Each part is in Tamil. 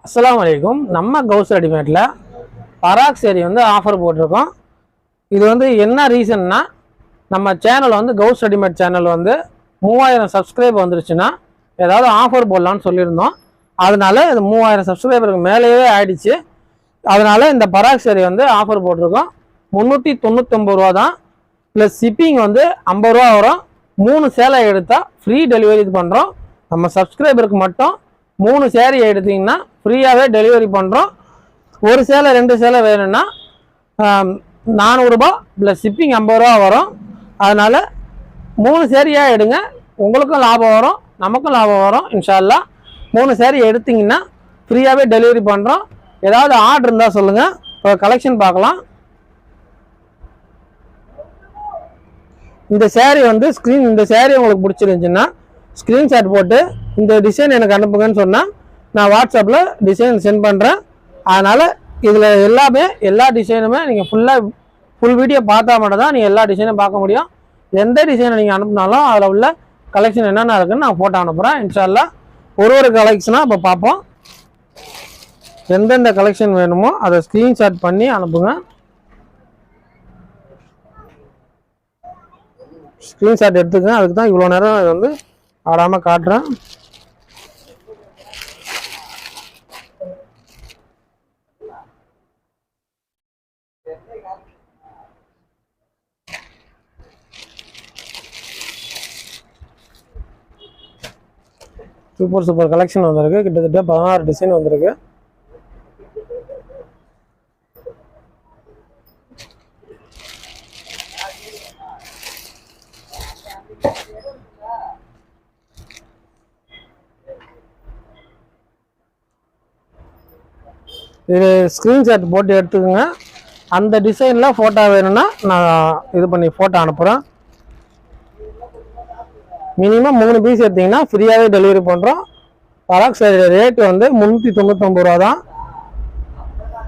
அஸ்ஸலாமு அலைக்கும். நம்ம கவுஸ் ரெடிமேட்ல பராக் சேரி வந்து ஆஃபர் போட்டிருக்கோம். இது வந்து என்ன ரீசன்னா, நம்ம சேனல் வந்து கவுஸ் ரெடிமேட் சேனல் வந்து 3000 சப்ஸ்கிரைப் வந்துருச்சுன்னா ஏதாவது ஆஃபர் போடலான்னு சொல்லியிருந்தோம். அதனால இது 3000 சப்ஸ்கிரைபருக்கு மேலேயே ஆயிடுச்சு. அதனால இந்த பராக் சேரி வந்து ஆஃபர் போட்டிருக்கோம். 399 ரூபா தான். ப்ளஸ் ஷிப்பிங் வந்து 50 ரூபா வரும். 3 சேலை எடுத்தால் ஃப்ரீ டெலிவரி பண்ணுறோம். நம்ம சப்ஸ்கிரைபருக்கு மட்டும் 3 சேரீ எடுத்தீங்கன்னா ஃப்ரீயாகவே டெலிவரி பண்ணுறோம். ஒரு சேலை 2 சேலை வேணும்னா 400 ரூபா ப்ளஸ் ஷிப்பிங் 50 ரூபா வரும். அதனால் 3 சேரீயாக எடுங்க, உங்களுக்கும் லாபம் வரும், நமக்கும் லாபம் வரும். இன்ஷா அல்லாஹ் 3 சேரீ எடுத்தீங்கன்னா ஃப்ரீயாகவே டெலிவரி பண்ணுறோம். ஏதாவது ஆர்டர் இருந்தால் சொல்லுங்கள். இப்போ கலெக்ஷன் பார்க்கலாம். இந்த சேரீ வந்து இந்த சேரீ உங்களுக்கு பிடிச்சிருந்துச்சுன்னா ஸ்க்ரீன்ஷாட் போட்டு இந்த டிசைன் எனக்கு அனுப்புங்கன்னு சொன்னால் நான் வாட்ஸ்அப்பில் டிசைன் சென்ட் பண்ணுறேன். அதனால் இதில் எல்லா டிசைனுமே நீங்கள் ஃபுல் வீடியோ பார்த்தா மட்டும் தான் நீங்கள் எல்லா டிசைனும் பார்க்க முடியும். எந்த டிசைனை நீங்கள் அனுப்புனாலும் அதில் உள்ள கலெக்ஷன் என்னென்ன இருக்குன்னு நான் ஃபோட்டோ அனுப்புகிறேன். இன்ஷா அல்லாஹ் ஒரு கலெக்ஷனாக இப்போ பார்ப்போம். எந்தெந்த கலெக்ஷன் வேணுமோ அதை ஸ்க்ரீன்ஷாட் பண்ணி அனுப்புங்க. ஸ்க்ரீன்ஷாட் எடுத்துக்கங்க. அதுக்கு தான் இவ்வளோ நேரம் இது வந்து ஆடாமல் காட்டுறேன். சூப்பர் கலெக்ஷன் வந்திருக்கு. கிட்டத்தட்ட 16 டிசைன் வந்திருக்கு. இது ஸ்க்ரீன்ஷாட் போட்டு எடுத்துக்கோங்க. அந்த டிசைனில் ஃபோட்டோ வேணும்னா நான் இது பண்ணி ஃபோட்டோ அனுப்புகிறேன். மினிமம் 3 பீஸ் எடுத்திங்கன்னா ஃப்ரீயாகவே டெலிவரி பண்ணுறோம். பராக் சேரி ரேட்டு வந்து 399 ரூபா தான்.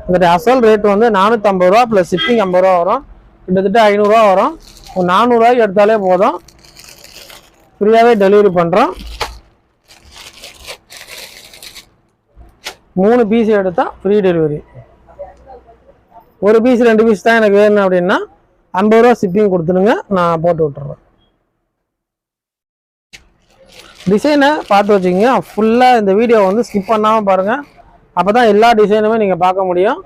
இந்த அசல் ரேட்டு வந்து 450 ரூபா ப்ளஸ் ஷிப்பிங் 50 ரூபா வரும். கிட்டத்தட்ட 500 ரூபா வரும். 400 ரூபாய்க்கு எடுத்தாலே போதும், ஃப்ரீயாகவே டெலிவரி பண்ணுறோம். 3 பீஸ் எடுத்தால் ஃப்ரீ டெலிவரி. ஒரு பீஸ் 2 பீஸ் தான் எனக்கு வேணும் அப்படின்னா 50 ரூபா ஷிப்பிங் கொடுத்துருங்க, நான் போட்டு விட்டுறேன். டிசைனை பார்த்து வச்சுக்கிங்க. ஃபுல்லாக இந்த வீடியோ வந்து ஸ்கிப் பண்ணாமல் பாருங்கள். அப்போ தான் எல்லா டிசைனுமே நீங்கள் பார்க்க முடியும்.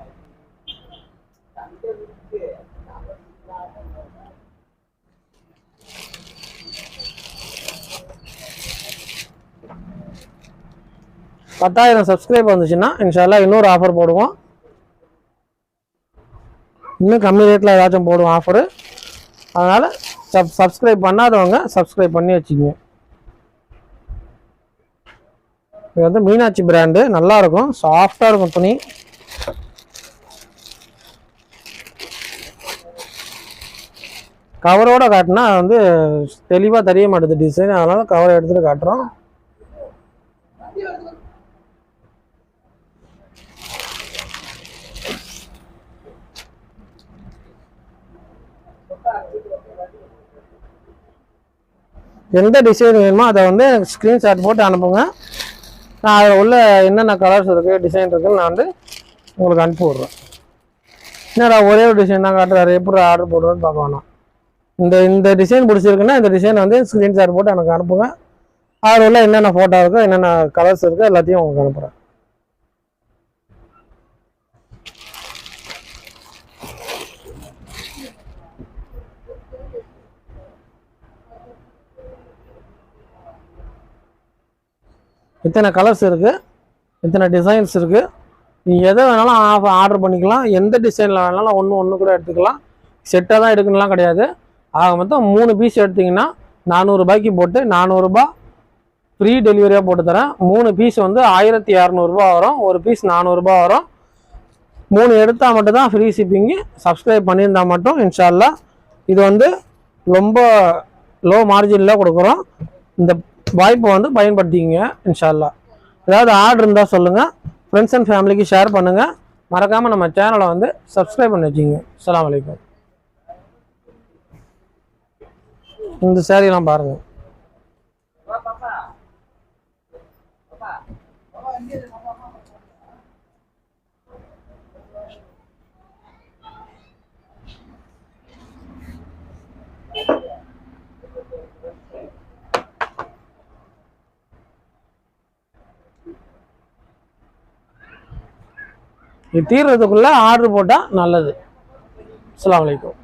பத்தாயிரம் சப்ஸ்கிரைப் வந்துச்சுன்னா இன்ஷால்லா இன்னொரு ஆஃபர் போடுவோம். இன்னும் கம்மி ரேட்டில் ஏதாச்சும் போடுவோம் ஆஃபரு. அதனால் சப்ஸ்கிரைப் பண்ணாதவங்க சப்ஸ்கிரைப் பண்ணி வச்சுக்கோங்க. இது வந்து மீனாட்சி பிராண்டு, நல்லாயிருக்கும், சாஃப்டாக இருக்கும் துணி. கவரோடு காட்டினா வந்து தெளிவாக தெரிய மாட்டேது டிசைன். அதனால் கவரை எடுத்துகிட்டு காட்டுறோம். எந்த டிசைன் வேணுமோ அதை வந்து ஸ்க்ரீன்ஷாட் போட்டு அனுப்புங்க. நான் அதில் உள்ள என்னென்ன கலர்ஸ் இருக்குது, டிசைன் இருக்குன்னு நான் வந்து உங்களுக்கு அனுப்பி விட்றேன். என்னடா ஒரே ஒரு டிசைன் தான் காட்டுறாரு, எப்படி ஆர்டர் போடுறதுன்னு பார்க்க வேணாம். இந்த டிசைன் பிடிச்சிருக்குன்னா இந்த டிசைன் வந்து ஸ்க்ரீன்ஷாட் போட்டு எனக்கு அனுப்புங்க. அதில் உள்ள என்னென்ன ஃபோட்டோ இருக்கோ, என்னென்ன கலர்ஸ் இருக்கோ எல்லாத்தையும் உங்களுக்கு அனுப்புகிறேன். இத்தனை கலர்ஸ் இருக்குது, இத்தனை டிசைன்ஸ் இருக்குது. நீங்கள் எதை வேணாலும் ஆர்டர் பண்ணிக்கலாம். எந்த டிசைனில் வேணாலும் ஒன்று கூட எடுத்துக்கலாம். செட்டாக தான் எடுக்கணும்லாம் கிடையாது. ஆக மொத்தம் 3 பீஸ் எடுத்திங்கன்னா 400 ரூபாய்க்கு போட்டு 400 ரூபா ஃப்ரீ டெலிவரியாக போட்டு தரேன். 3 பீஸ் வந்து 1200 ரூபா வரும். ஒரு பீஸ் 400 ரூபா வரும். 3 எடுத்தால் மட்டும் தான் ஃப்ரீ ஷிப்பிங்கு. சப்ஸ்கிரைப் பண்ணியிருந்தால் மட்டும் இன்ஷா அல்லாஹ். இது வந்து ரொம்ப லோ மார்ஜினில் கொடுக்குறோம். இந்த வாய்ப்பை வந்து பயன்படுத்திங்க இன்ஷா அல்லாஹ். ஏதாவது ஆர்டர் இருந்தால் சொல்லுங்கள். ஃப்ரெண்ட்ஸ் அண்ட் ஃபேமிலிக்கு ஷேர் பண்ணுங்கள். மறக்காமல் நம்ம சேனலை வந்து சப்ஸ்கிரைப் பண்ணி வச்சுங்க. அஸ்ஸலாமு அலைக்கும். இந்த சேரீலாம் பாருங்கள். இது தீர்றதுக்குள்ளே ஆர்டர் போட்டால் நல்லது. அஸ்ஸலாமு அலைக்கும்.